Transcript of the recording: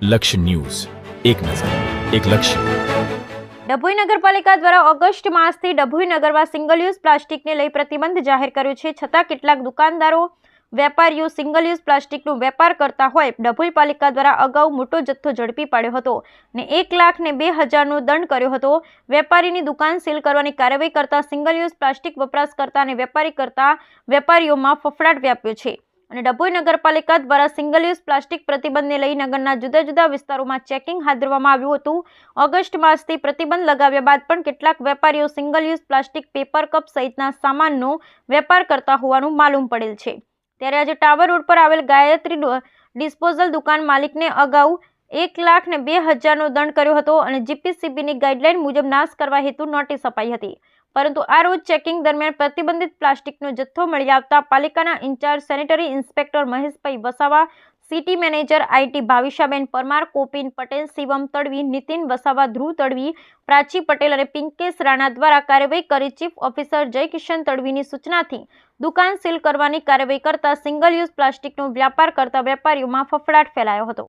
લક્ષ્ય ન્યૂઝ, એક નજર, એક લક્ષ્ય. ડભોઈ નગરપાલિકા દ્વારા ઓગસ્ટ માસથી ડભોઈ નગરમાં સિંગલ યુઝ પ્લાસ્ટિકને લઈ પ્રતિબંધ જાહેર કર્યો છે. છતાં કેટલાક દુકાનદારો, વેપારીઓ સિંગલ યુઝ પ્લાસ્ટિકનો વેપાર કરતા હોય. ડભોઈ પાલિકા દ્વારા અગાઉ મોટો જથ્થો ઝડપી પાડ્યો હતો ને 1,02,000નો દંડ કર્યો હતો. વેપારીની દુકાન સીલ કરવાની કાર્યવાહી કરતા સિંગલ યુઝ પ્લાસ્ટિક વપરાશકર્તા અને વેપારીઓમાં ફફડાટ વ્યાપ્યો છે. અને ડભોઈ નગરપાલિકા દ્વારા સિંગલ યુઝ પ્લાસ્ટિક પ્રતિબંધને લઈ નગરના જુદા જુદા વિસ્તારોમાં ચેકિંગ હાથ ધરવામાં આવ્યું હતું. ઓગસ્ટ માસથી પ્રતિબંધ લગાવ્યા બાદ પણ કેટલાક વેપારીઓ single use plastic, paper cup સહિતના સામાનનો વેપાર કરતા હોવાનું માલુમ પડેલ છે. ત્યારે આજે ટાવર રોડ પર આવેલ ગાયત્રી ડિસ્પોઝલ દુકાન માલિકને અગાઉ 1,02,000નો દંડ કર્યો હતો અને જીપીસીબીની ગાઈડલાઈન મુજબ નાશ કરવા હેતુ નોટિસ અપાઈ હતી. પરંતુ આ રોજ ચેકિંગ દરમિયાન પ્રતિબંધિત પ્લાસ્ટિકનો જથ્થો મળી આવતા પાલિકાના incharge sanitary inspector Maheshbhai Vasava, city manager IT Bhavishaben Parmar, Kopin Patel, Shivam Tadvi, Nitin Vasava, Dhruv Tadvi, Prachi Patel અને પિંકેશ રાણા દ્વારા કાર્યવાહી કરી ચીફ ઓફિસર જયકિશન તડવીની સૂચનાથી દુકાન સીલ કરવાની કાર્યવાહી કરતા સિંગલ યુઝ પ્લાસ્ટિકનો વ્યાપાર કરતા વેપારીઓમાં ફફડાટ ફેલાયો હતો.